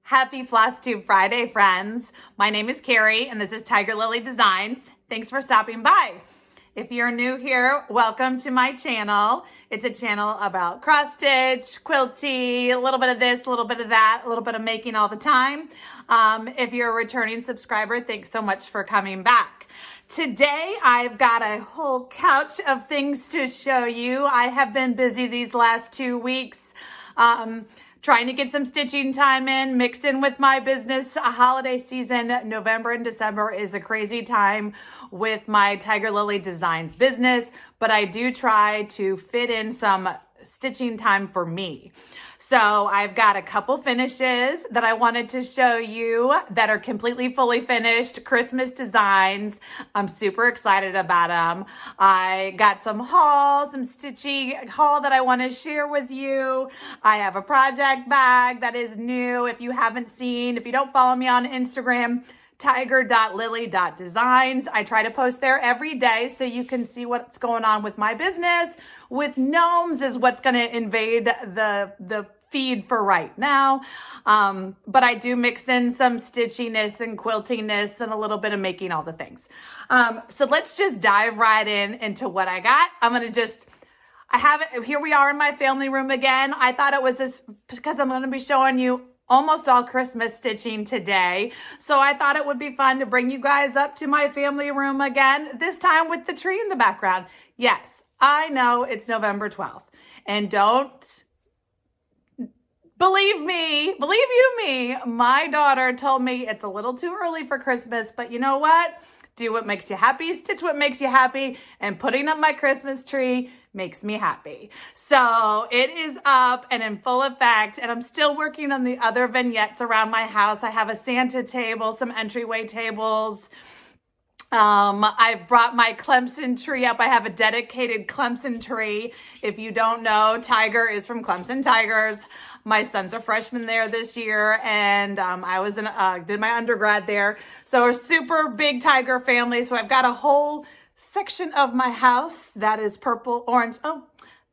Happy FlossTube Friday, friends. My name is Carrie, and this is Tiger Lily Designs. Thanks for stopping by. If you're new here, welcome to my channel. It's a channel about cross stitch, quilty, a little bit of this, a little bit of that, a little bit of making all the time. If you're a returning subscriber, thanks so much for coming back. Today, I've got a whole couch of things to show you. I have been busy these last 2 weeks. Trying to get some stitching time in, mixed in with my business. A holiday season, November and December is a crazy time with my Tiger Lily Designs business, but I do try to fit in some stitching time for me. So I've got a couple finishes that I wanted to show you that are completely fully finished Christmas designs. I'm super excited about them. I got some hauls, some stitching haul that I want to share with you. I have a project bag that is new. If you haven't seen, if you don't follow me on Instagram, tiger.lily.designs. I try to post there every day so you can see what's going on with my business. With gnomes is what's going to invade the feed for right now. But I do mix in some stitchiness and quiltiness and a little bit of making all the things. So let's just dive right into what I got. Here we are in my family room again. I thought it was just because I'm going to be showing you almost all Christmas stitching today. So I thought it would be fun to bring you guys up to my family room again, this time with the tree in the background. Yes, I know it's November 12th. And don't believe me, my daughter told me it's a little too early for Christmas, but you know what? Do what makes you happy, stitch what makes you happy, and putting up my Christmas tree makes me happy. So it is up and in full effect, and I'm still working on the other vignettes around my house. I have a Santa table, some entryway tables. I've brought my Clemson tree up. I have a dedicated Clemson tree. If you don't know, Tiger is from Clemson Tigers. My son's a freshman there this year, and I was did my undergrad there. So we're a super big Tiger family. So I've got a whole section of my house that is purple, orange. Oh,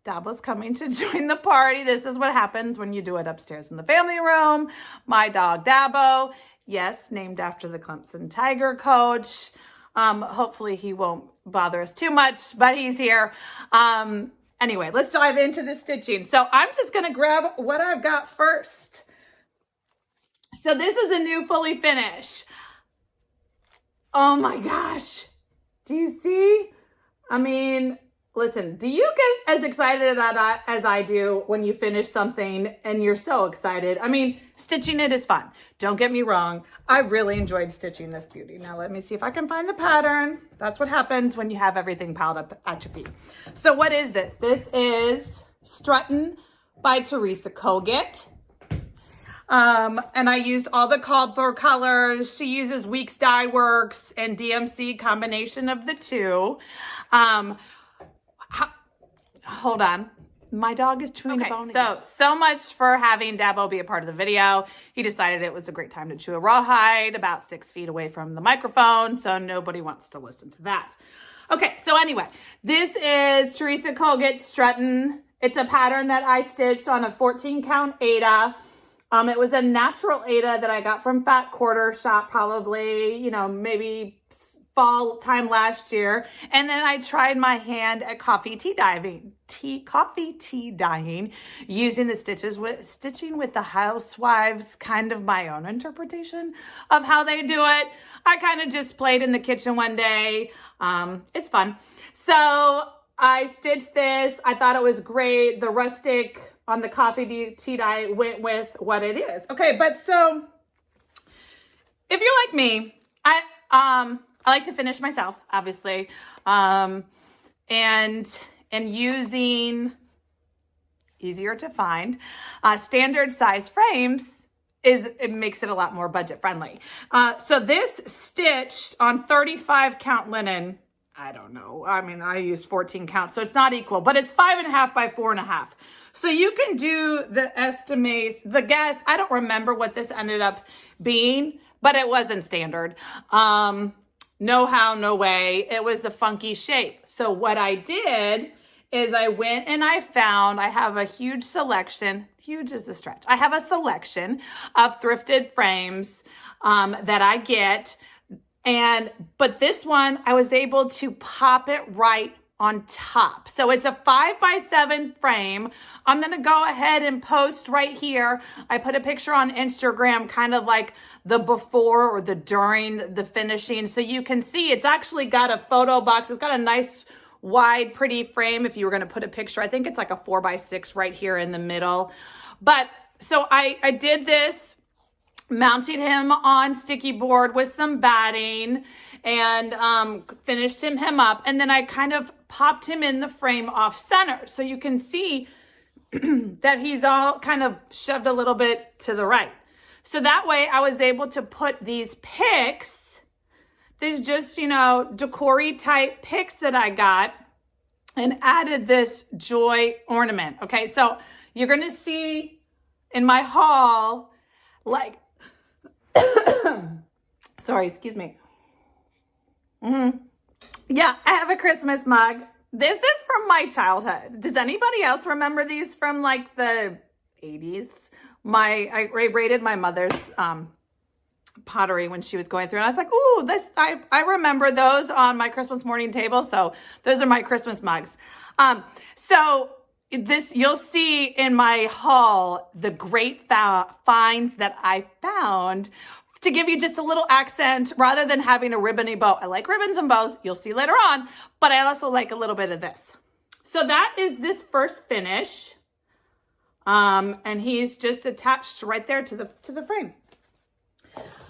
Dabo's coming to join the party. This is what happens when you do it upstairs in the family room. My dog Dabo, yes, named after the Clemson Tiger coach. Hopefully he won't bother us too much, but he's here. Anyway, let's dive into the stitching. So I'm just going to grab what I've got first. So this is a new fully finish. Oh my gosh. Do you see? I mean, listen, do you get as excited as I do when you finish something and you're so excited? I mean, stitching it is fun. Don't get me wrong. I really enjoyed stitching this beauty. Now let me see if I can find the pattern. That's what happens when you have everything piled up at your feet. So what is this? This is Struttin by Theresa Kogut. And I used all the called for colors. She uses Weeks Dye Works and DMC, combination of the two. Hold on. My dog is chewing a bone again. So much for having Dabo be a part of the video. He decided it was a great time to chew a rawhide about 6 feet away from the microphone, so nobody wants to listen to that. Okay, so anyway, this is Theresa Kogut Struttin. It's a pattern that I stitched on a 14 count Aida. It was a natural Aida that I got from Fat Quarter Shop, probably, maybe fall time last year. And then I tried my hand at coffee tea dyeing using the stitching with the housewives, kind of my own interpretation of how they do it. I kind of just played in the kitchen one day. It's fun. So I stitched this. I thought it was great. The rustic on the coffee tea dye went with what it is. Okay, but so if you're like me, I like to finish myself, obviously, and using easier to find standard size frames it makes it a lot more budget friendly. So this stitched on 35 count linen. I don't know. I mean, I used 14 counts, so it's not equal, but it's 5.5 by 4.5. So you can do the estimates, the guess. I don't remember what this ended up being, but it wasn't standard. No how, no way. It was a funky shape. So what I did is I went and I have a huge selection, huge is the stretch. I have a selection of thrifted frames that I get. But this one, I was able to pop it right on top. So it's a 5x7 frame. I'm going to go ahead and post right here. I put a picture on Instagram, kind of like the before or the during the finishing. So you can see it's actually got a photo box. It's got a nice wide, pretty frame. If you were going to put a picture, I think it's like a 4x6 right here in the middle. But so I did this, mounted him on sticky board with some batting and finished him up. And then I kind of popped him in the frame off center. So you can see that he's all kind of shoved a little bit to the right. So that way I was able to put these picks, these just, you know, decor-y type picks that I got, and added this joy ornament. Okay, so you're going to see in my haul, like, sorry, excuse me. Yeah, I have a Christmas mug. This is from my childhood. Does anybody else remember these from like the 80s? I raided my mother's pottery when she was going through, and I was like, ooh, I remember those on my Christmas morning table. So those are my Christmas mugs. So this, you'll see in my haul the great finds that I found to give you just a little accent rather than having a ribbony bow. I like ribbons and bows, you'll see later on, but I also like a little bit of this. So that is this first finish. And he's just attached right there to the frame.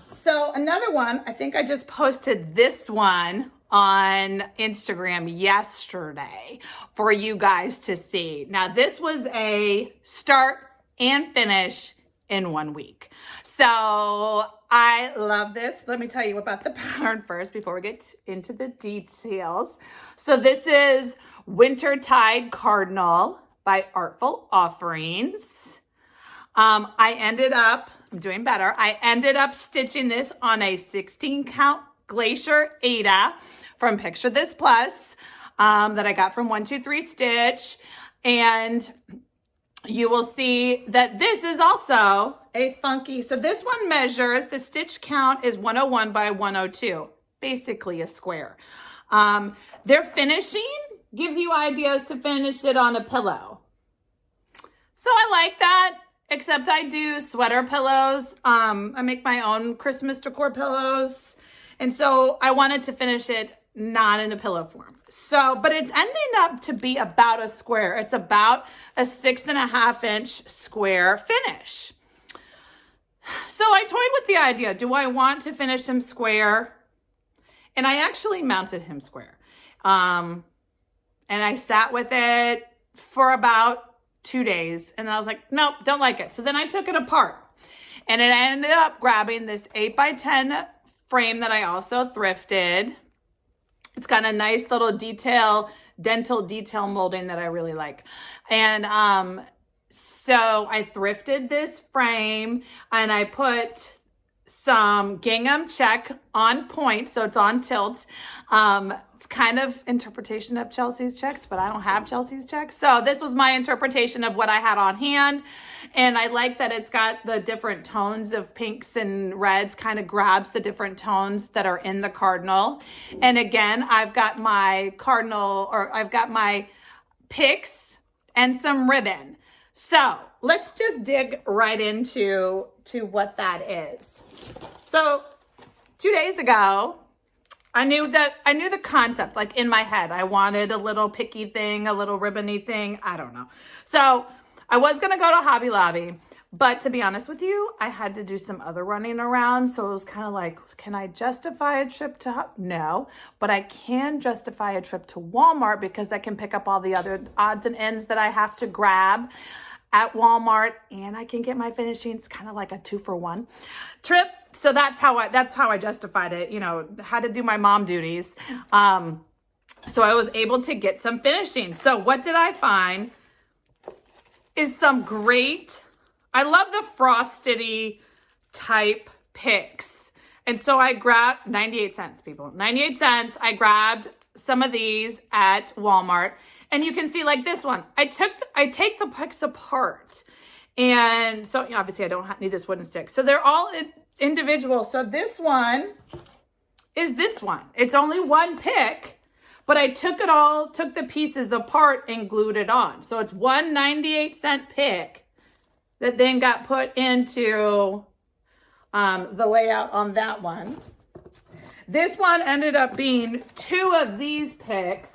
So another one, I think I just posted this one on Instagram yesterday for you guys to see. Now this was a start and finish in 1 week. So I love this. Let me tell you about the pattern first before we get into the details. So this is Wintertide Cardinal by Artful Offerings. I'm doing better. I ended up stitching this on a 16 count Glacier Ada from Picture This Plus that I got from 123 Stitch. And you will see that this is also a funky, so this one measures, the stitch count is 101 by 102, basically a square. Their finishing gives you ideas to finish it on a pillow. So I like that, except I do sweater pillows. I make my own Christmas decor pillows. And so I wanted to finish it not in a pillow form. So, but it's ending up to be about a square. It's about a 6.5 inch square finish. So I toyed with the idea, do I want to finish him square? And I actually mounted him square. And I sat with it for about 2 days. And I was like, nope, don't like it. So then I took it apart. And it ended up grabbing this 8x10 frame that I also thrifted. It's got a nice little dental detail molding that I really like. And so I thrifted this frame and I put some gingham check on point, so it's on tilt. It's kind of interpretation of Chelsea's checks, but I don't have Chelsea's checks. So this was my interpretation of what I had on hand. And I like that it's got the different tones of pinks and reds, kind of grabs the different tones that are in the Cardinal. And again, I've got my I've got my picks and some ribbon. So let's just dig right into what that is. So 2 days ago, I knew the concept, like in my head. I wanted a little picky thing, a little ribbony thing. I don't know. So I was going to go to Hobby Lobby, but to be honest with you, I had to do some other running around. So it was kind of like, can I justify a trip to, no, but I can justify a trip to Walmart because I can pick up all the other odds and ends that I have to grab at Walmart, and I can get my finishing. It's kind of like a 2-for-1 trip. So that's how I justified it. You know, had to do my mom duties. So I was able to get some finishing. So what did I find is some great, I love the frosted type picks. And so I grabbed 98 cents, people, 98 cents. I grabbed some of these at Walmart. And you can see like this one, I take the picks apart. And so obviously I don't need this wooden stick. So they're all individual. So this one is this one. It's only one pick, but I took the pieces apart and glued it on. So it's one 98-cent pick that then got put into the layout on that one. This one ended up being 2 of these picks,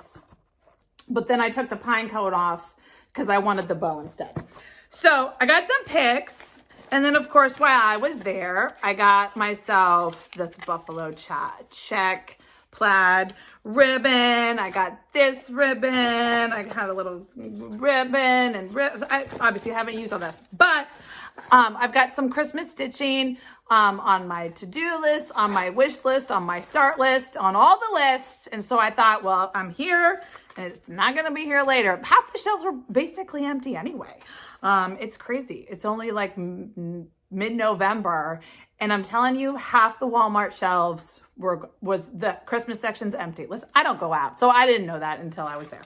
but then I took the pine cone off because I wanted the bow instead. So I got some picks, and then of course while I was there, I got myself this buffalo check plaid ribbon. I got this ribbon. I had a little ribbon and I obviously haven't used all this, but I've got some Christmas stitching on my to-do list, on my wish list, on my start list, on all the lists. And so I thought, well, I'm here and it's not going to be here later. Half the shelves are basically empty anyway. It's crazy. It's only like mid-November. And I'm telling you, half the Walmart shelves was the Christmas section's empty. Listen, I don't go out, so I didn't know that until I was there.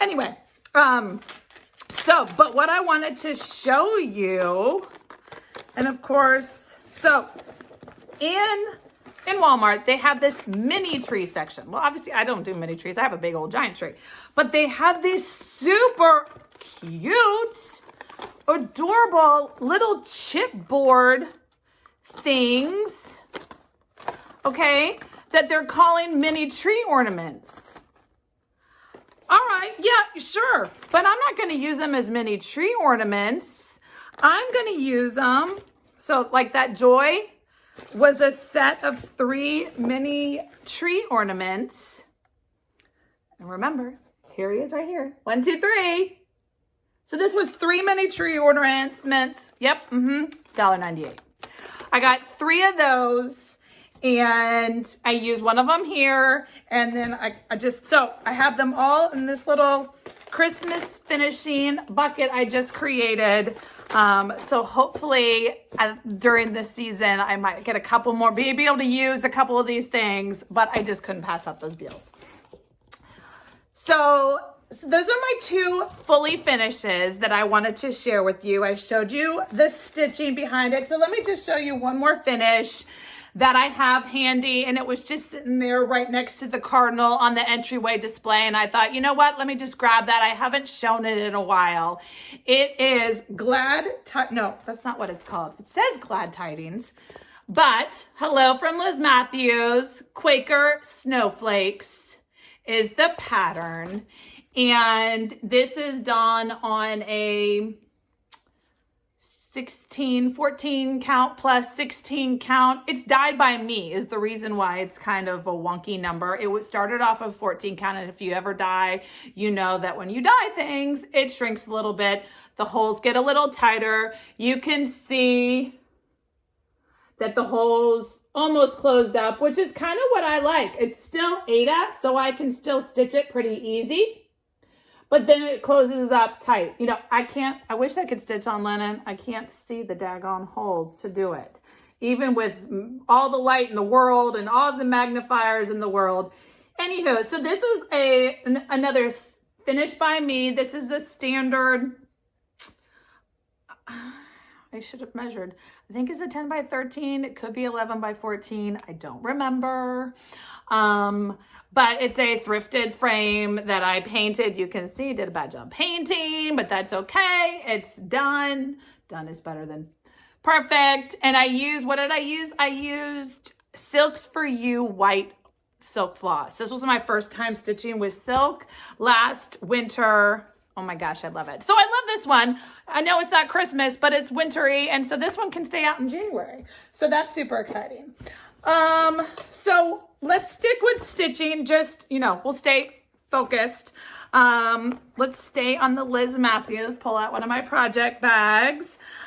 Anyway, but what I wanted to show you, and of course, so in Walmart, they have this mini tree section. Well, obviously I don't do mini trees. I have a big old giant tree, but they have these super cute, adorable little chipboard things, okay, that they're calling mini tree ornaments. All right, yeah, sure, but I'm not going to use them as mini tree ornaments. I'm going to use them, so like that Joy was a set of 3 mini tree ornaments. And remember, here he is right here. 1, 2, 3. So this was 3 mini tree ornaments. Yep, $1.98. I got 3 of those, and I used one of them here, and then I have them all in this little Christmas finishing bucket I just created. So hopefully during this season, I might get a couple more, be able to use a couple of these things, but I just couldn't pass up those deals. So those are my 2 fully finishes that I wanted to share with you. I showed you the stitching behind it. So let me just show you one more finish that I have handy, and it was just sitting there right next to the Cardinal on the entryway display, and I thought, you know what, let me just grab that. I haven't shown it in a while. It is no, that's not what it's called. It says Glad Tidings, but hello from Liz Matthews. Quaker Snowflakes is the pattern, and this is done on a 14 count plus 16 count. It's dyed by me is the reason why it's kind of a wonky number. It was started off of 14 count, and if you ever dye, you know that when you dye things, it shrinks a little bit. The holes get a little tighter. You can see that the holes almost closed up, which is kind of what I like. It's still Ada, so I can still stitch it pretty easy. But then it closes up tight. You know, I wish I could stitch on linen. I can't see the daggone holes to do it. Even with all the light in the world and all the magnifiers in the world. Anywho, so this was another finish by me. This is a standard, I should have measured. I think it's a 10 by 13. It could be 11 by 14. I don't remember. But it's a thrifted frame that I painted. You can see, did a bad job painting, but that's okay. It's done. Done is better than perfect. And what did I use? I used Silks for You white silk floss. This was my first time stitching with silk last winter. Oh my gosh, I love it. So I love this one. I know it's not Christmas, but it's wintry. And so this one can stay out in January. So that's super exciting. So let's stick with stitching. Just, we'll stay focused. Let's stay on the Liz Matthews. Pull out one of my project bags.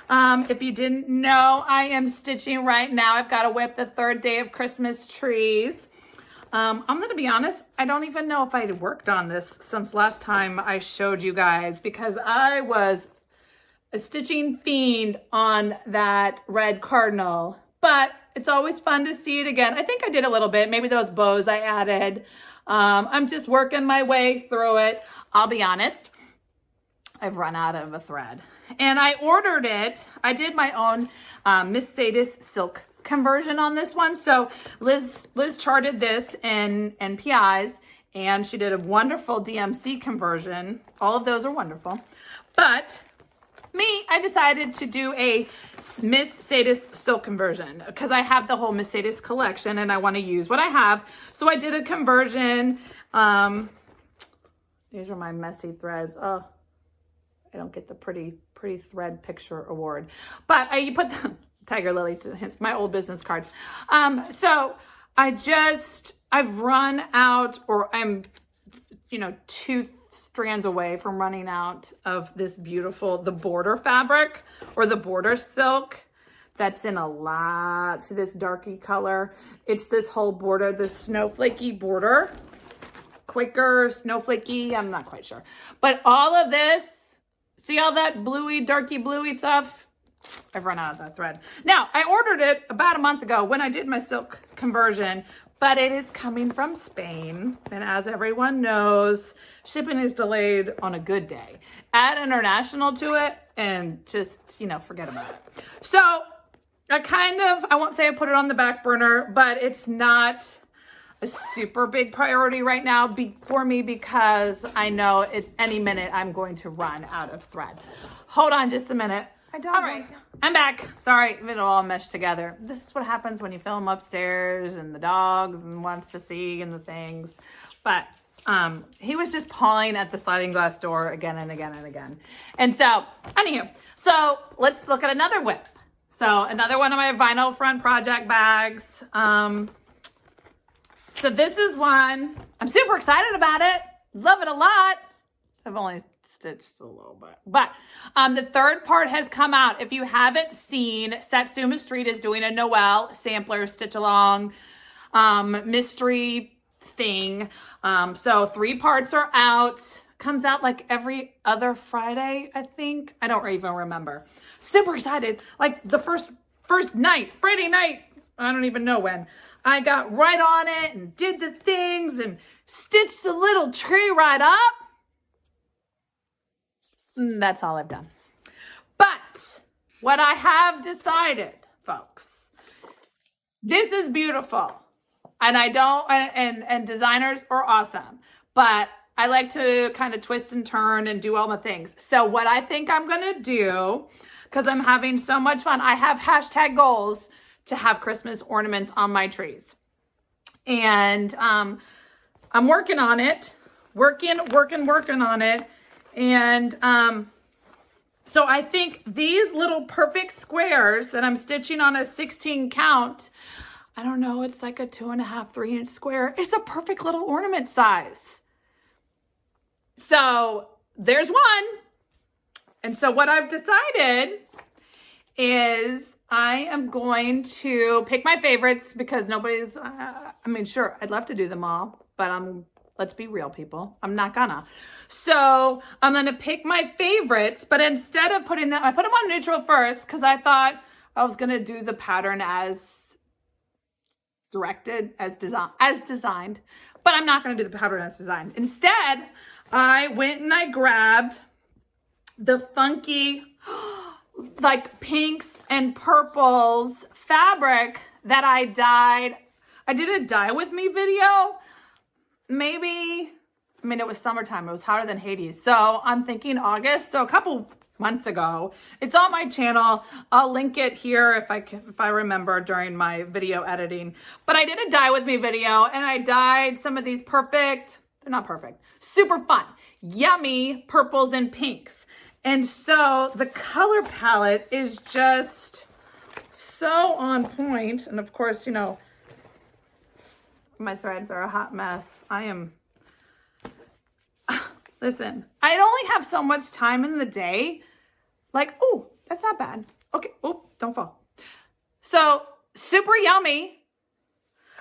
If you didn't know, I am stitching right now. I've got to whip the 3rd day of Christmas trees. I'm going to be honest, I don't even know if I had worked on this since last time I showed you guys, because I was a stitching fiend on that red Cardinal. But it's always fun to see it again. I think I did a little bit. Maybe those bows I added. I'm just working my way through it. I'll be honest, I've run out of a thread. And I ordered it. I did my own Miss Sadie's silk conversion on this one. So Liz charted this in NPIs, and she did a wonderful DMC conversion. All of those are wonderful. But me, I decided to do a Miss Sadie's silk conversion because I have the whole Miss Sadie's collection and I want to use what I have. So I did a conversion. These are my messy threads. Oh, I don't get the pretty thread picture award, but you put the Tiger Lily to my old business cards. So I've run out, or I'm, 2 strands away from running out of this beautiful, the border fabric or the border silk that's in a lot. See this darky color? It's this whole border, this snowflakey border, Quaker, snowflakey, I'm not quite sure. But all of this, see all that bluey, darky bluey stuff? I've run out of that thread. Now, I ordered it about a month ago when I did my silk conversion, but it is coming from Spain. And as everyone knows, shipping is delayed on a good day. Add international to it and just, forget about it. So I won't say I put it on the back burner, but it's not a super big priority right now for me because I know at any minute I'm going to run out of thread. Hold on just a minute. All right, I'm back. Sorry, it all meshed together. This is what happens when you film upstairs and the dogs and wants to see and the things. But he was just pawing at the sliding glass door again and again and again. And so, anywho, so let's look at another WIP. So another one of my vinyl front project bags. So this is one, I'm super excited about it. Love it a lot. I've only stitched a little bit, but the third part has come out. If you haven't seen, Satsuma Street is doing a Noel sampler stitch along mystery thing. So 3 parts are out. Comes out like every other Friday, I think. I don't even remember. Super excited. Like the first night, Friday night, I don't even know when. I got right on it and did the things and stitched the little tree right up. That's all I've done. But what I have decided, folks, this is beautiful. And and designers are awesome, but I like to kind of twist and turn and do all the things. So what I think I'm going to do, because I'm having so much fun, I have hashtag goals to have Christmas ornaments on my trees. And I'm working on it, working on it. And so I think these little perfect squares that I'm stitching on a 16 count, I don't know, it's like a 2.5, 3 inch square. It's a perfect little ornament size. So there's one. And so what I've decided is I am going to pick my favorites because nobody's, sure, I'd love to do them all, but let's be real, people. I'm not gonna. So I'm gonna pick my favorites, but instead of putting them, I put them on neutral first because I thought I was gonna do the pattern as directed, as designed, but I'm not gonna do the pattern as designed. Instead, I went and I grabbed the funky, like pinks and purples fabric that I dyed. I did a dye with me video. It was summertime. It was hotter than Hades. So I'm thinking August. So a couple months ago. It's on my channel. I'll link it here if I remember during my video editing. But I did a dye with me video and I dyed some of these perfect, they're not perfect, super fun, yummy purples and pinks. And so the color palette is just so on point. And of course, my threads are a hot mess. Listen, I only have so much time in the day. Like, oh, that's not bad. Okay, oh, don't fall. So, super yummy.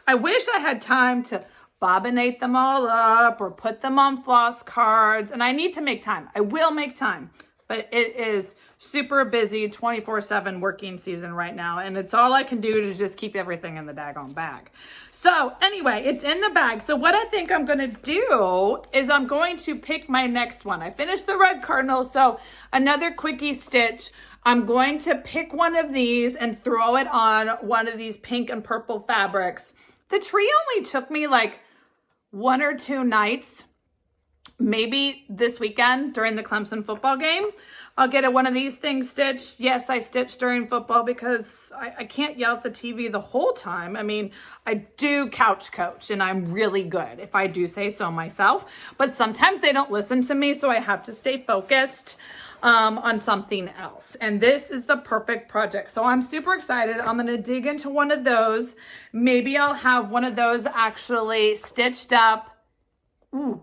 I wish I had time to bobbinate them all up or put them on floss cards. And I need to make time. I will make time. but it is super busy 24/7 working season right now. And it's all I can do to just keep everything in the daggone bag. So anyway, it's in the bag. So what I think I'm going to do is I'm going to pick my next one. I finished the red cardinal. So another quickie stitch. I'm going to pick one of these and throw it on one of these pink and purple fabrics. The tree only took me like 1 or 2 nights, maybe this weekend during the Clemson football game. I'll get one of these things stitched. Yes, I stitched during football because I can't yell at the TV the whole time. I mean, I do couch coach and I'm really good, if I do say so myself, but sometimes they don't listen to me, so I have to stay focused on something else. And this is the perfect project. So I'm super excited. I'm going to dig into one of those. Maybe I'll have one of those actually stitched up. Ooh,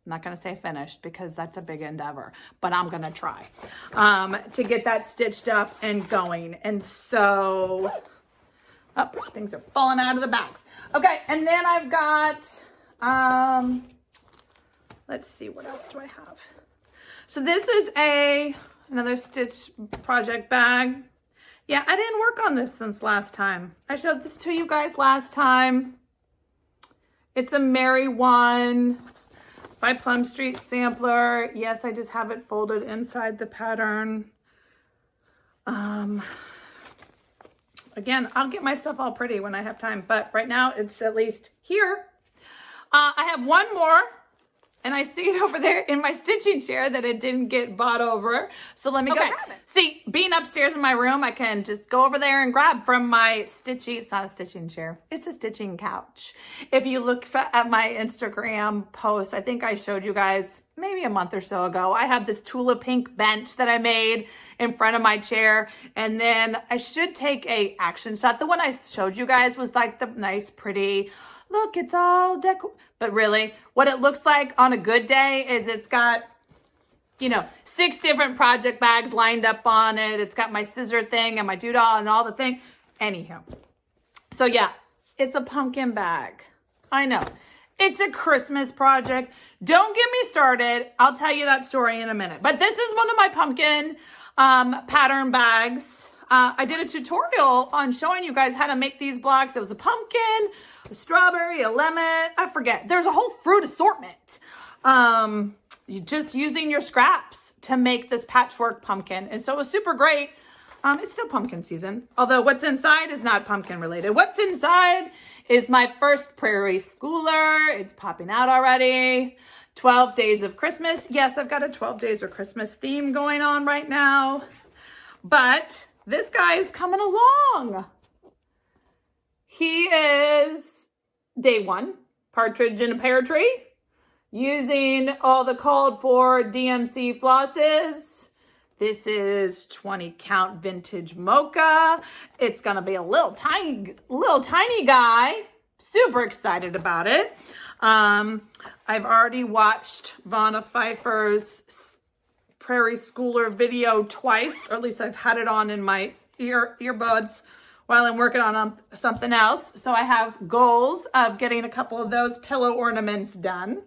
I'm not going to say finished because that's a big endeavor, but I'm going to try to get that stitched up and going. And so, oh, things are falling out of the bags. Okay. And then I've got, let's see, what else do I have? So this is another stitch project bag. Yeah, I didn't work on this since last time. I showed this to you guys last time. It's a Merry One by Plum Street Sampler. Yes, I just have it folded inside the pattern. Again, I'll get my stuff all pretty when I have time, but right now it's at least here. I have one more. And I see it over there in my stitching chair that it didn't get bought over. So let me go grab it. See, being upstairs in my room, I can just go over there and grab from my stitching. It's not a stitching chair. It's a stitching couch. If you look at my Instagram post, I think I showed you guys maybe a month or so ago. I have this Tula pink bench that I made in front of my chair. And then I should take a action shot. The one I showed you guys was like the nice, pretty, look, it's all decor. But really, what it looks like on a good day is it's got, you know, 6 different project bags lined up on it. It's got my scissor thing and my doodle and all the thing. Anywho. So yeah, it's a pumpkin bag. I know. It's a Christmas project. Don't get me started. I'll tell you that story in a minute. But this is one of my pumpkin pattern bags. I did a tutorial on showing you guys how to make these blocks. It was a pumpkin, a strawberry, a lemon, I forget. There's a whole fruit assortment. You just using your scraps to make this patchwork pumpkin. And so it was super great. It's still pumpkin season, although what's inside is not pumpkin related. What's inside is my first prairie schooler. It's popping out already. 12 days of Christmas. Yes, I've got a 12 days of Christmas theme going on right now, but this guy is coming along. He is day 1, partridge in a pear tree, using all the called for DMC flosses. This is 20 count vintage mocha. It's gonna be a little tiny guy. Super excited about it. I've already watched Vanna Pfeiffer's Prairie Schooler video twice, or at least I've had it on in my earbuds while I'm working on something else. So I have goals of getting a couple of those pillow ornaments done.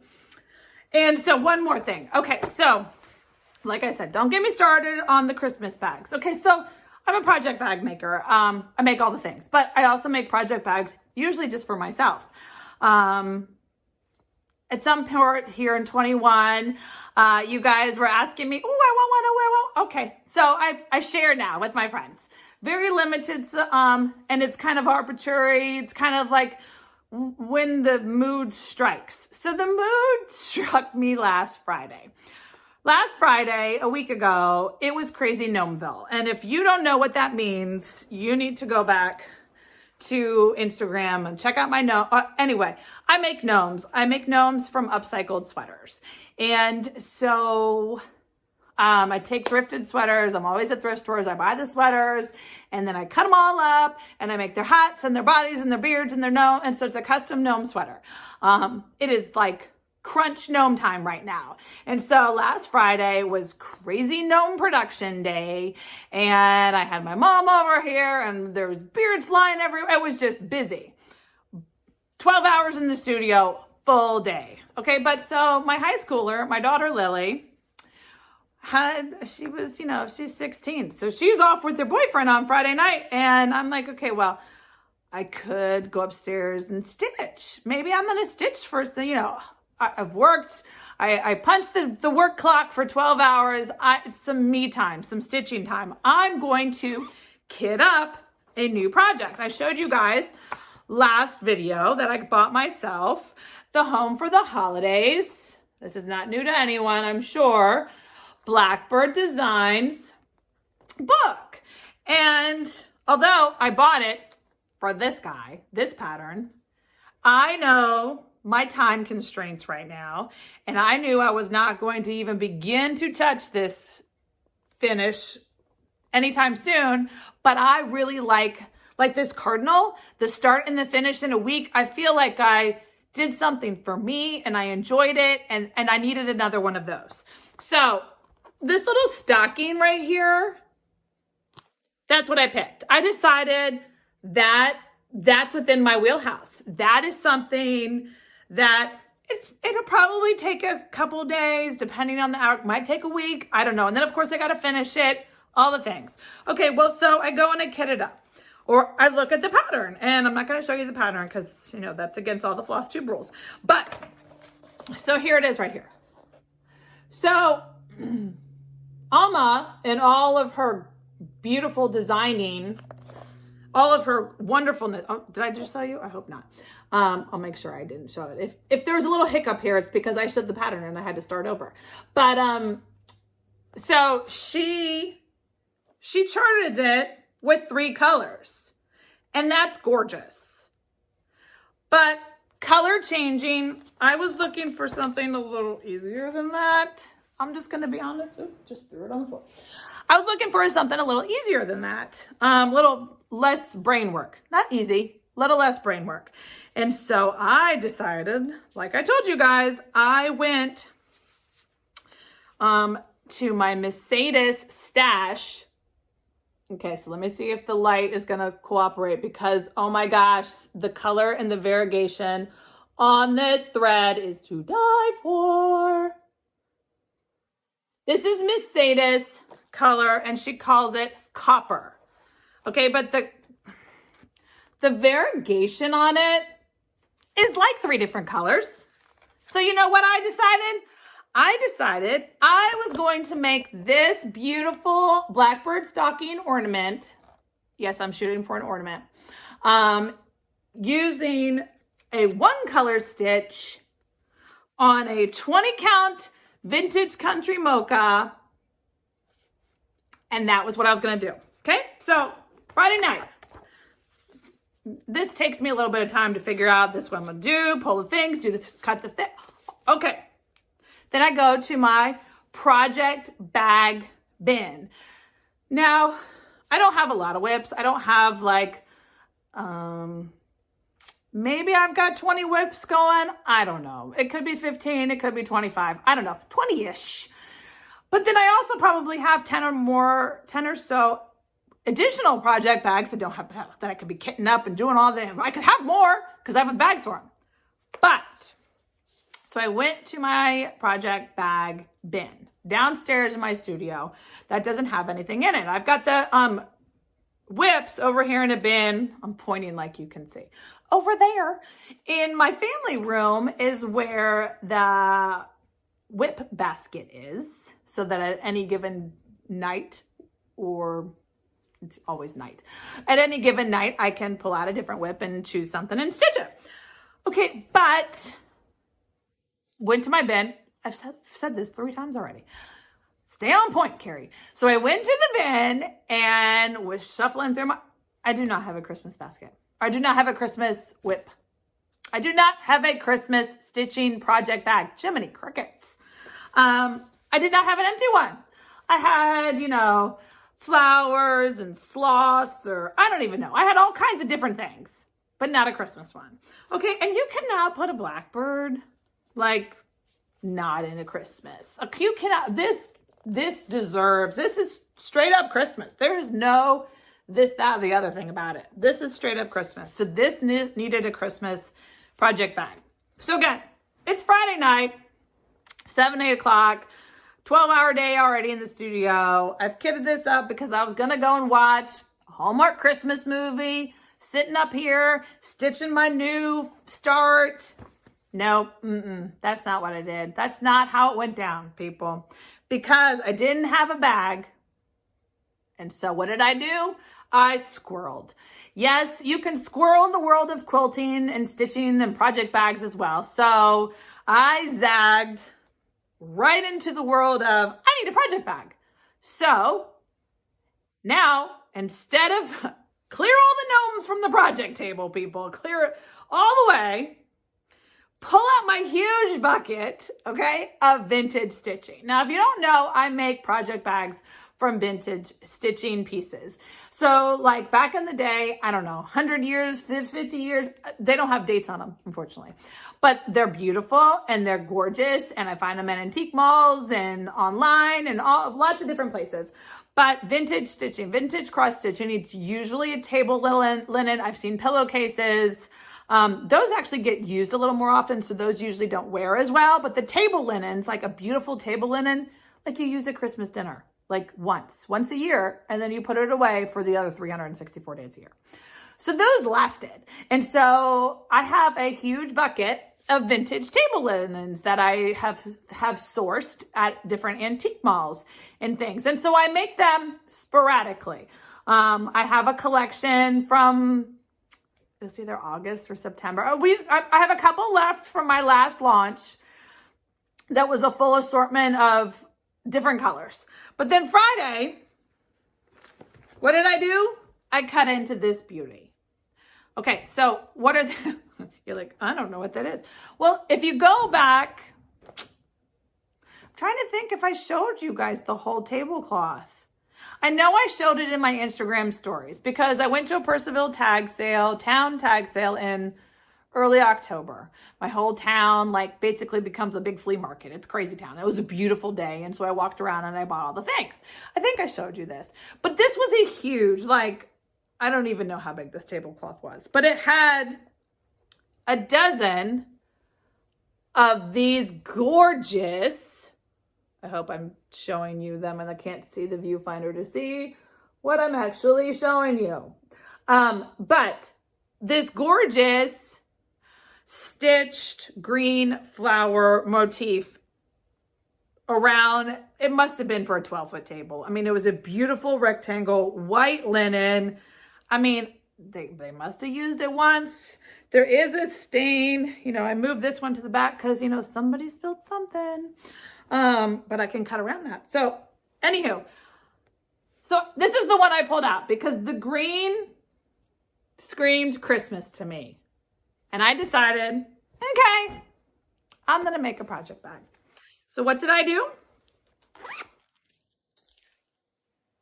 And so one more thing. Okay, so like I said, don't get me started on the Christmas bags. Okay, so I'm a project bag maker. I make all the things, but I also make project bags, usually just for myself. At some point here in 21, you guys were asking me, oh, I want one, oh, I want. Okay, so I share now with my friends. Very limited, and it's kind of arbitrary. It's kind of like when the mood strikes. So the mood struck me last Friday. Last Friday, a week ago, it was Crazy Gnomeville. And if you don't know what that means, you need to go back to Instagram and check out my gnome. Anyway, I make gnomes. I make gnomes from upcycled sweaters. And so I take thrifted sweaters. I'm always at thrift stores. I buy the sweaters and then I cut them all up and I make their hats and their bodies and their beards and their gnome. And so it's a custom gnome sweater. It is like crunch gnome time right now. And so last Friday was Crazy Gnome Production Day, and I had my mom over here and there was beards flying everywhere. It was just busy. 12 hours in the studio, full day. Okay, but so my high schooler, my daughter Lily, she was, she's 16. So she's off with her boyfriend on Friday night. And I'm like, okay, well, I could go upstairs and stitch. Maybe I'm going to stitch first. I've worked. I punched the work clock for 12 hours. It's some me time, some stitching time. I'm going to kit up a new project. I showed you guys last video that I bought myself, the Home for the Holidays. This is not new to anyone, I'm sure. Blackbird Designs book. And although I bought it for this guy, this pattern, I know my time constraints right now, and I knew I was not going to even begin to touch this finish anytime soon, but I really like this Cardinal, the start and the finish in a week. I feel like I did something for me and I enjoyed it, and I needed another one of those. So this little stocking right here, that's what I picked. I decided that that's within my wheelhouse. That is something that it'll probably take a couple days, depending on the hour. Might take a week. I don't know. And then, of course, I got to finish it. All the things. Okay, well, so I go and I kit it up. Or I look at the pattern. And I'm not going to show you the pattern because, that's against all the FlossTube rules. But, so here it is right here. So, Alma, in all of her beautiful designing, all of her wonderfulness. Oh, did I just show you? I hope not. I'll make sure I didn't show it. If there was a little hiccup here, it's because I showed the pattern and I had to start over. But so she charted it with 3 colors, and that's gorgeous. But color changing, I was looking for something a little easier than that. I'm just going to be honest. Oops, just threw it on the floor. I was looking for something a little easier than that. Little less brain work. Not easy, little less brain work. And so I decided, like I told you guys, I went to my Mercedes stash. Okay, so let me see if the light is going to cooperate because, oh my gosh, the color and the variegation on this thread is to die for. This is Mercedes color, and she calls it copper. Okay, but the variegation on it is like 3 different colors. So you know what I decided? I decided I was going to make this beautiful blackbird stocking ornament. Yes, I'm shooting for an ornament. Using a 1-color stitch on a 20 count vintage country mocha. And that was what I was going to do. Okay, so Friday night. This takes me a little bit of time to figure out this what I'm going to do, pull the things, do this, cut the thing. Okay. Then I go to my project bag bin. Now, I don't have a lot of WIPS. I don't have like, maybe I've got 20 WIPS going. I don't know. It could be 15. It could be 25. I don't know. 20-ish. But then I also probably have 10 or so additional project bags that don't have that I could be kitting up and doing all the. I could have more because I have bags for them. But so I went to my project bag bin downstairs in my studio that doesn't have anything in it. I've got the WIPS over here in a bin. I'm pointing like you can see. Over there in my family room is where the WIP basket is, so that at any given night, or it's always night, at any given night, I can pull out a different WIP and choose something and stitch it. Okay, but went to my bin. I've said this 3 times already. Stay on point, Carrie. So I went to the bin and was shuffling through I do not have a Christmas basket. I do not have a Christmas WIP. I do not have a Christmas stitching project bag. Jiminy crickets. I did not have an empty one. I had, flowers and sloths, or I don't even know. I had all kinds of different things, but not a Christmas one. Okay, and you cannot put a blackbird, not in a Christmas. You cannot, this is straight up Christmas. There is no this, that, or the other thing about it. This is straight up Christmas. So this needed a Christmas project bag. So again, it's Friday night, 7, 8 o'clock. 12-hour day already in the studio. I've kitted this up because I was going to go and watch a Hallmark Christmas movie, sitting up here, stitching my new start. No, that's not what I did. That's not how it went down, people. Because I didn't have a bag. And so what did I do? I squirreled. Yes, you can squirrel in the world of quilting and stitching and project bags as well. So I zagged right into the world of, I need a project bag. So now, instead of clear all the gnomes from the project table, people, clear it all the way, pull out my huge bucket, okay, of vintage stitching. Now, if you don't know, I make project bags from vintage stitching pieces. So like back in the day, I don't know, 100 years, 50 years, they don't have dates on them, unfortunately. But they're beautiful and they're gorgeous. And I find them at antique malls and online and lots of different places. But vintage stitching, vintage cross stitching, it's usually a table linen. I've seen pillowcases. Those actually get used a little more often, so those usually don't wear as well. But the table linens, like a beautiful table linen, like you use at Christmas dinner, like once a year, and then you put it away for the other 364 days a year. So those lasted. And so I have a huge bucket of vintage table linens that I have sourced at different antique malls and things. And so I make them sporadically. I have a collection from, it's either August or September. I have a couple left from my last launch that was a full assortment of different colors. But then Friday, what did I do? I cut into this beauty. Okay, so what are the, you're like, I don't know what that is. Well, if you go back, I'm trying to think if I showed you guys the whole tablecloth. I know I showed it in my Instagram stories because I went to a Percival town tag sale in early October. My whole town like basically becomes a big flea market. It's crazy town. It was a beautiful day. And so I walked around and I bought all the things. I think I showed you this, but this was a huge, like, I don't even know how big this tablecloth was, but it had a dozen of these gorgeous, I hope I'm showing you them and I can't see the viewfinder to see what I'm actually showing you. But this gorgeous stitched green flower motif around, it must have been for a 12-foot table. I mean, it was a beautiful rectangle, white linen. I mean, they must have used it once. There is a stain. You know, I moved this one to the back because, you know, somebody spilled something. But I can cut around that. So, anywho. So, this is the one I pulled out because the green screamed Christmas to me. And I decided, okay, I'm going to make a project bag. So, what did I do?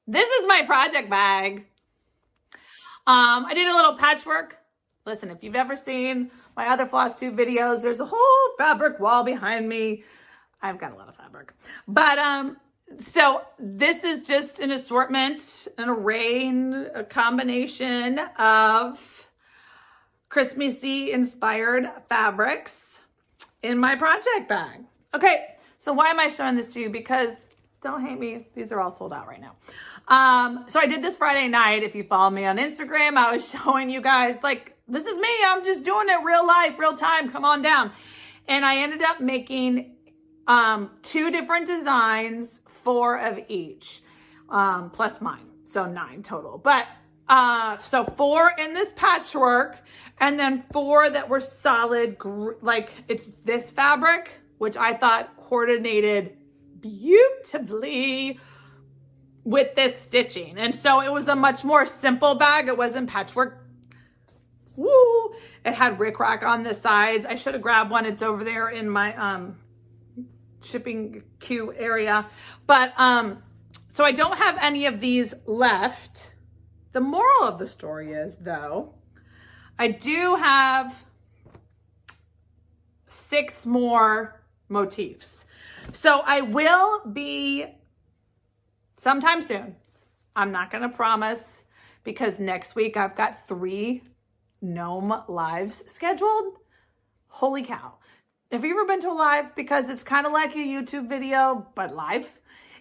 This is my project bag. I did a little patchwork. Listen, if you've ever seen my other FlossTube videos, there's a whole fabric wall behind me. I've got a lot of fabric. But so this is just an assortment, an array, a combination of Christmassy inspired fabrics in my project bag. Okay, so why am I showing this to you? Because don't hate me, these are all sold out right now. So I did this Friday night. If you follow me on Instagram, I was showing you guys, like, this is me. I'm just doing it real life, real time. Come on down. And I ended up making 2 different designs, 4 of each, plus mine. So 9 total. But so 4 in this patchwork and then 4 that were solid, like it's this fabric, which I thought coordinated beautifully with this stitching. And so it was a much more simple bag. It wasn't patchwork. Woo! It had rickrack on the sides. I should have grabbed one. It's over there in my shipping queue area. But so I don't have any of these left. The moral of the story is, though, I do have 6 more motifs. So I will be sometime soon. I'm not going to promise because next week I've got 3 gnome lives scheduled. Holy cow. Have you ever been to a live? Because it's kind of like a YouTube video, but live.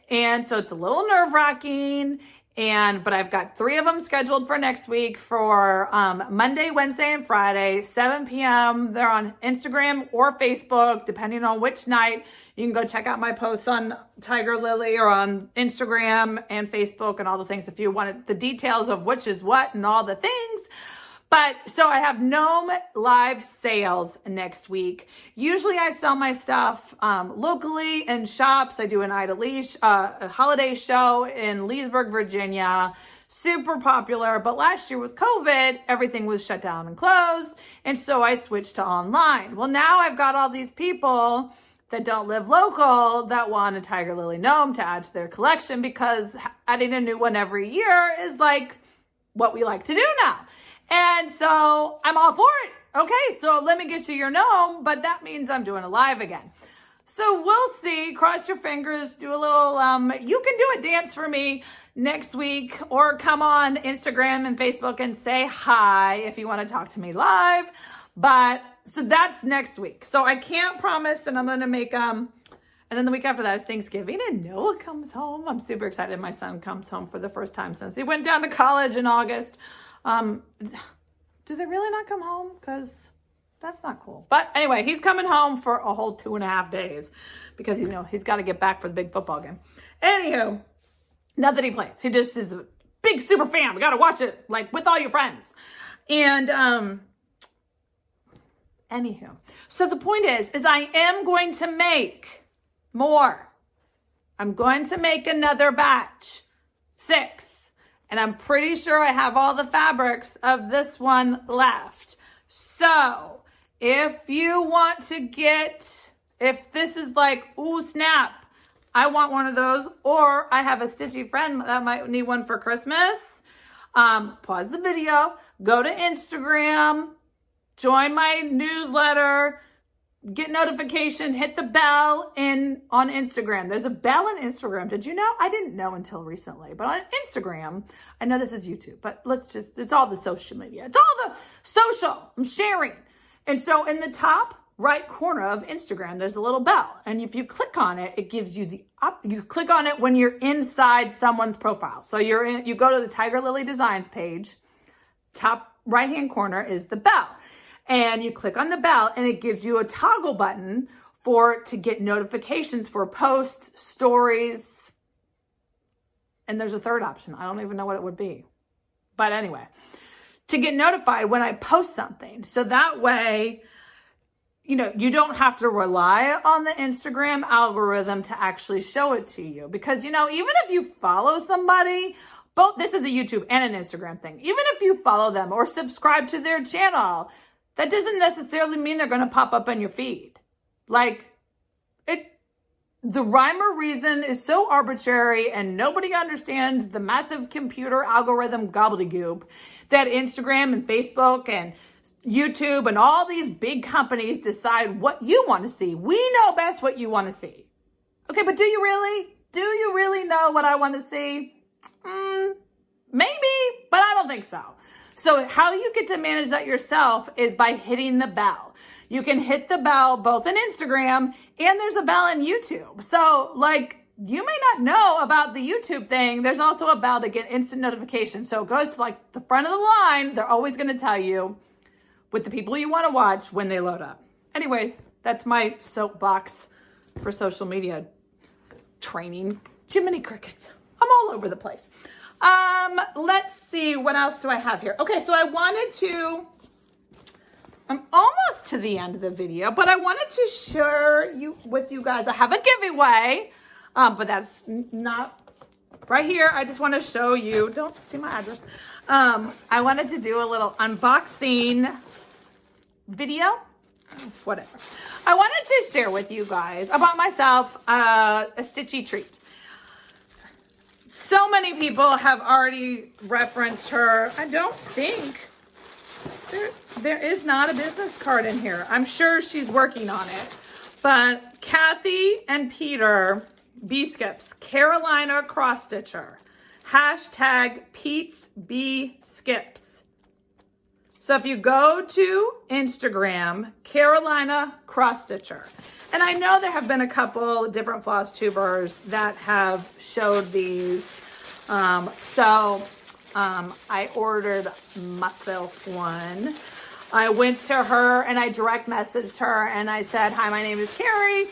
And so it's a little nerve-wracking. But I've got 3 of them scheduled for next week for Monday, Wednesday, and Friday, 7 p.m. They're on Instagram or Facebook, depending on which night. You can go check out my posts on Tiger Lily or on Instagram and Facebook and all the things if you wanted the details of which is what and all the things. But so I have gnome live sales next week. Usually I sell my stuff locally in shops. I do an a holiday show in Leesburg, Virginia. Super popular. But last year with COVID, everything was shut down and closed. And so I switched to online. Well, now I've got all these people that don't live local that want a Tiger Lily gnome to add to their collection because adding a new one every year is like what we like to do now. And so I'm all for it. Okay, so let me get you your gnome, but that means I'm doing a live again. So we'll see. Cross your fingers. Do a little, you can do a dance for me next week or come on Instagram and Facebook and say hi if you want to talk to me live. But so that's next week. So I can't promise that I'm going to make, and then the week after that is Thanksgiving and Noah comes home. I'm super excited. My son comes home for the first time since he went down to college in August. Do they really not come home? Because that's not cool. But anyway, he's coming home for a whole 2.5 days because, he's got to get back for the big football game. Anywho, not that he plays. He just is a big super fan. We got to watch it like with all your friends. And, anywho, so the point is I am going to make more. I'm going to make another batch, 6. And I'm pretty sure I have all the fabrics of this one left. So if you want to if this is like, ooh, snap, I want one of those, or I have a stitchy friend that might need one for Christmas, pause the video, go to Instagram, join my newsletter, get notification, hit the bell on Instagram. There's a bell on Instagram. Did you know? I didn't know until recently, but on Instagram, I know this is YouTube, but it's all the social media. It's all the social. I'm sharing. And so in the top right corner of Instagram, there's a little bell. And if you click on it, it gives you you click on it when you're inside someone's profile. So you go to the Tiger Lily Designs page, top right-hand corner is the bell. And you click on the bell and it gives you a toggle button to get notifications for posts, stories. And there's a third option. I don't even know what it would be. But anyway, to get notified when I post something. So that way, you don't have to rely on the Instagram algorithm to actually show it to you. Because, even if you follow somebody, this is a YouTube and an Instagram thing. Even if you follow them or subscribe to their channel, that doesn't necessarily mean they're going to pop up on your feed. The rhyme or reason is so arbitrary and nobody understands the massive computer algorithm gobbledygook that Instagram and Facebook and YouTube and all these big companies decide what you want to see. We know best what you want to see. Okay, but do you really? Do you really know what I want to see? Maybe, but I don't think so. So how you get to manage that yourself is by hitting the bell. You can hit the bell both in Instagram and there's a bell in YouTube. So you may not know about the YouTube thing. There's also a bell to get instant notifications. So it goes to the front of the line. They're always going to tell you with the people you want to watch when they load up. Anyway, that's my soapbox for social media training. Jiminy crickets. I'm all over the place. Let's see, what else do I have here? Okay, so I'm almost to the end of the video, but I wanted to share with you guys. I have a giveaway, but that's not right here. I just want to show you, don't see my address. I wanted to do a little unboxing video, whatever. I wanted to share with you guys about myself, a stitchy treat. So many people have already referenced her. I don't think there is not a business card in here. I'm sure she's working on it. But Kathy and Peter B-Skips, Carolina cross stitcher. #Pete's B Skips. So if you go to Instagram, Carolina Cross Stitcher, and I know there have been a couple different floss tubers that have showed these. I ordered myself one. I went to her and I direct messaged her and I said, hi, my name is Carrie.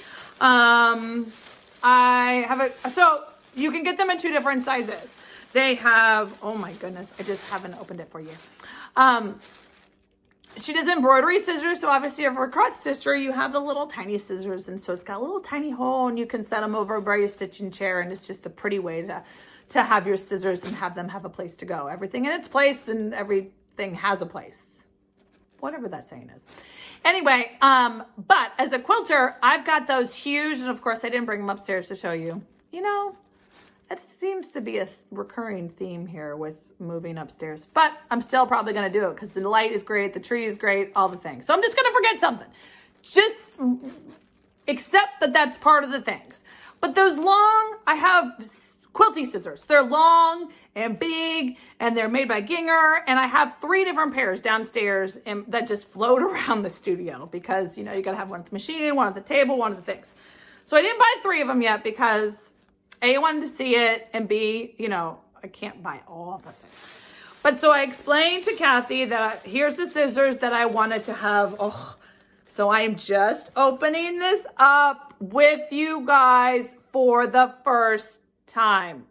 So you can get them in 2 different sizes. They have, oh my goodness, I just haven't opened it for you. She does embroidery scissors. So obviously for a cross stitcher, you have the little tiny scissors. And so it's got a little tiny hole and you can set them over by your stitching chair. And it's just a pretty way to have your scissors and have them have a place to go. Everything in its place and everything has a place. Whatever that saying is. Anyway, but as a quilter, I've got those huge, and of course I didn't bring them upstairs to show you. You know, that seems to be a recurring theme here with moving upstairs, but I'm still probably going to do it because the light is great, the tree is great, all the things. So I'm just going to forget something. Just accept that that's part of the things. But those long, I have quilting scissors. They're long and big and they're made by Ginger. And I have 3 different pairs downstairs that just float around the studio because, you know, you got to have one at the machine, one at the table, one of the things. So I didn't buy 3 of them yet because A, I wanted to see it, and B, you know, I can't buy all the things. But so I explained to Kathy that here's the scissors that I wanted to have. Oh, so I'm just opening this up with you guys for the first time.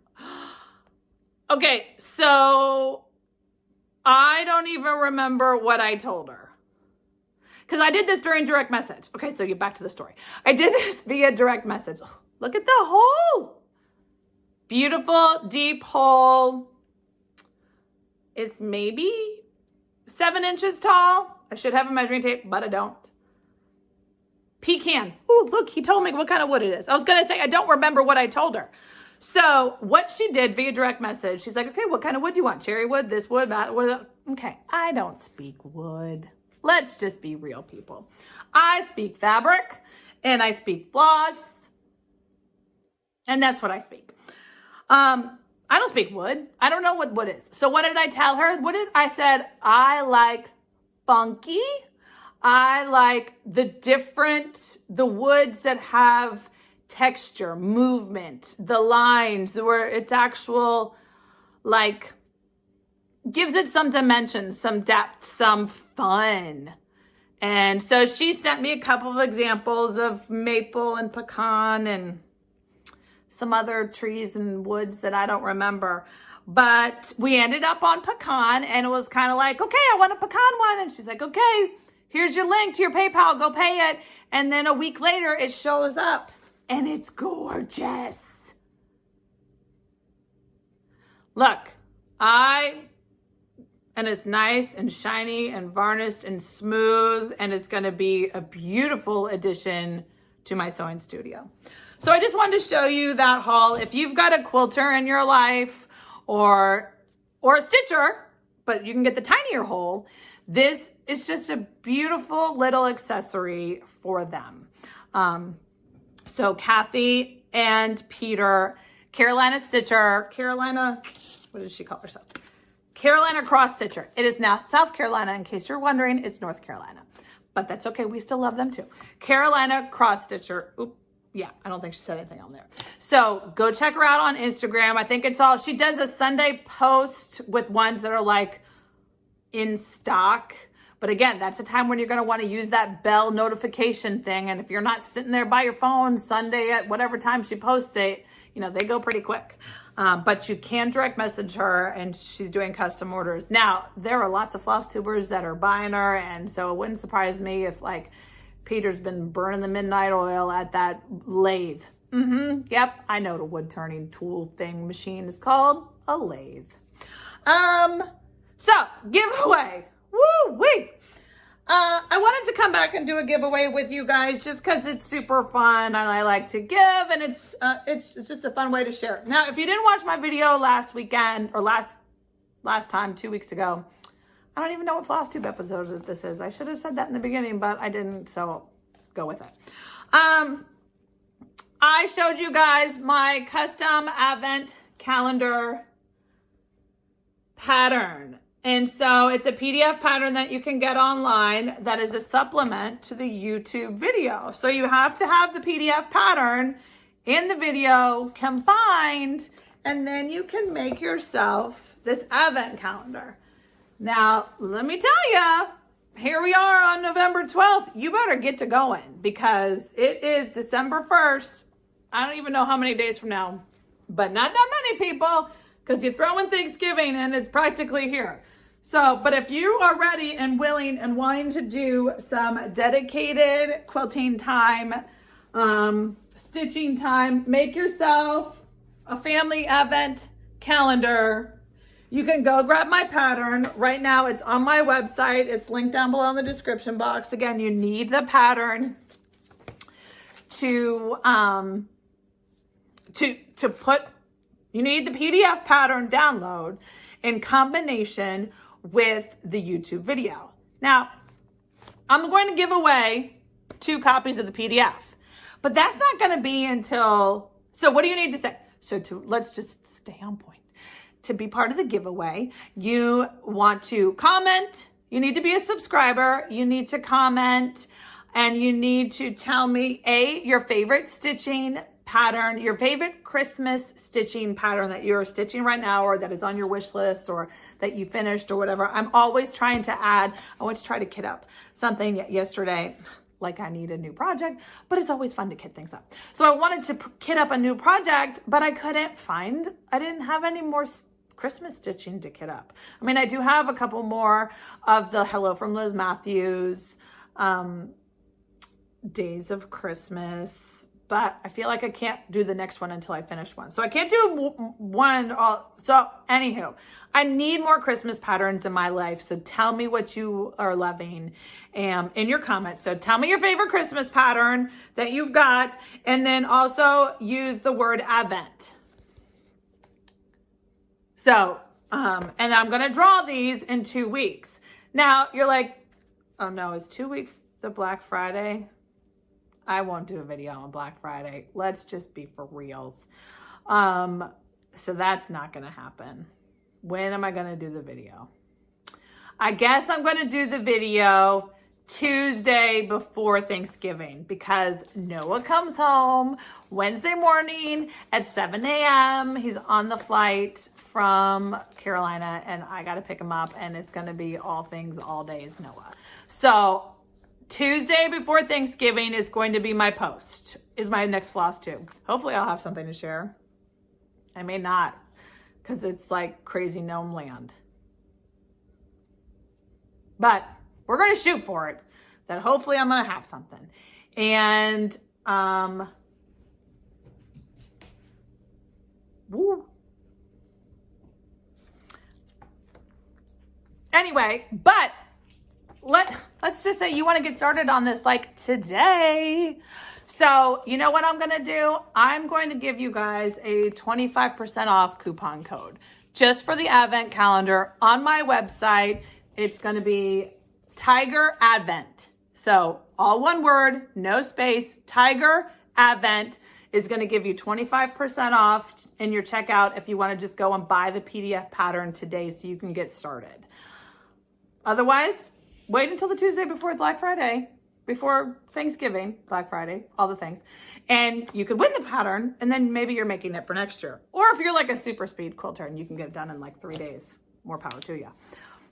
Okay, so I don't even remember what I told her. Because I did this during direct message. Okay, so get back to the story. I did this via direct message. Oh, look at the hole. Beautiful, deep hole. It's maybe 7 inches tall. I should have a measuring tape, but I don't. Pecan. Oh, look, he told me what kind of wood it is. I was going to say, I don't remember what I told her. So what she did via direct message, she's like, okay, what kind of wood do you want? Cherry wood, this wood, that wood. Okay, I don't speak wood. Let's just be real, people. I speak fabric and I speak floss. And that's what I speak. I don't speak wood. I don't know what wood is. So what did I tell her? I said, I like funky. I like the woods that have texture, movement, the lines where it's actual, like, gives it some dimension, some depth, some fun. And so she sent me a couple of examples of maple and pecan and some other trees and woods that I don't remember. But we ended up on pecan, and it was kind of like, okay, I want a pecan one. And she's like, okay, here's your link to your PayPal, go pay it. And then a week later, it shows up, and it's gorgeous. Look, and it's nice and shiny and varnished and smooth, and it's gonna be a beautiful addition to my sewing studio. So I just wanted to show you that haul. If you've got a quilter in your life or a stitcher, but you can get the tinier hole, this is just a beautiful little accessory for them. So Kathy and Peter, Carolina Stitcher, what does she call herself? Carolina Cross Stitcher. It is now South Carolina. In case you're wondering, it's North Carolina. But that's okay. We still love them too. Carolina Cross Stitcher. Oop. Yeah, I don't think she said anything on there. So go check her out on Instagram. I think she does a Sunday post with ones that are like in stock. But again, that's a time when you're going to want to use that bell notification thing. And if you're not sitting there by your phone Sunday at whatever time she posts it, you know, they go pretty quick. But you can direct message her, and she's doing custom orders. Now, there are lots of floss tubers that are buying her, and so it wouldn't surprise me if, like, Peter's been burning the midnight oil at that lathe. Yep, I know what a wood turning tool thing machine is called. A lathe. So, giveaway. Woo-wee. I wanted to come back and do a giveaway with you guys just because it's super fun and I like to give, and it's just a fun way to share. Now, if you didn't watch my video last weekend or last time, 2 weeks ago, I don't even know what FlossTube episode this is. I should have said that in the beginning, but I didn't, so go with it. I showed you guys my custom advent calendar pattern. And so it's a PDF pattern that you can get online that is a supplement to the YouTube video. So you have to have the PDF pattern in the video combined, and then you can make yourself this advent calendar. Now, let me tell you, here we are on November 12th. You better get to going because it is December 1st. I don't even know how many days from now, but not that many people, because you throw in Thanksgiving and it's practically here. So, but if you are ready and willing and wanting to do some dedicated quilting time, stitching time, make yourself a family event calendar. You can go grab my pattern. Right now it's on my website. It's linked down below in the description box. Again, you need the pattern to put, you need the PDF pattern download in combination with the YouTube video. Now, I'm going to give away 2 copies of the PDF, but that's not going to be until, so what do you need to say? So let's just stay on point. To be part of the giveaway, you want to comment. You need to be a subscriber. You need to comment, and you need to tell me your favorite stitching pattern, your favorite Christmas stitching pattern that you're stitching right now, or that is on your wish list, or that you finished, or whatever. I'm always trying to add. I went to try to kit up something yesterday, like I need a new project, but it's always fun to kit things up. So I wanted to kit up a new project, but I didn't have any more Christmas stitching to kit up. I mean, I do have a couple more of the Hello from Liz Matthews, Days of Christmas, but I feel like I can't do the next one until I finish one. So I can't do one. So anywho, I need more Christmas patterns in my life. So tell me what you are loving in your comments. So tell me your favorite Christmas pattern that you've got, and then also use the word Advent. So, and I'm going to draw these in 2 weeks. Now you're like, oh no, is 2 weeks the Black Friday? I won't do a video on Black Friday. Let's just be for reals. So that's not going to happen. When am I going to do the video? I guess I'm going to do the video Tuesday before Thanksgiving, because Noah comes home Wednesday morning at 7 a.m. He's on the flight from Carolina, and I got to pick him up, and it's going to be all things all days Noah. So Tuesday before Thanksgiving is going to be my post, is my next FlossTube. Hopefully I'll have something to share. I may not, because it's like crazy gnome land. But we're going to shoot for it, that hopefully I'm going to have something. And, woo. Anyway, but let's just say you want to get started on this like today. So you know what I'm going to do? I'm going to give you guys a 25% off coupon code just for the Advent calendar on my website. It's going to be Tiger Advent. So all one word, no space. Tiger Advent is going to give you 25% off in your checkout if you want to just go and buy the PDF pattern today so you can get started. Otherwise, wait until the Tuesday before Black Friday, before Thanksgiving, Black Friday, all the things. And you could win the pattern, and then maybe you're making it for next year. Or if you're like a super speed quilter and you can get it done in like 3 days, more power to you.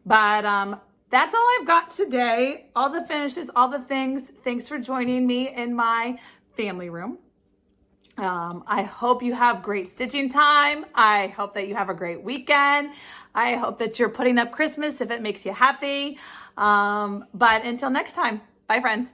But that's all I've got today. All the finishes, all the things. Thanks for joining me in my family room. I hope you have great stitching time. I hope that you have a great weekend. I hope that you're putting up Christmas if it makes you happy. But until next time, bye friends.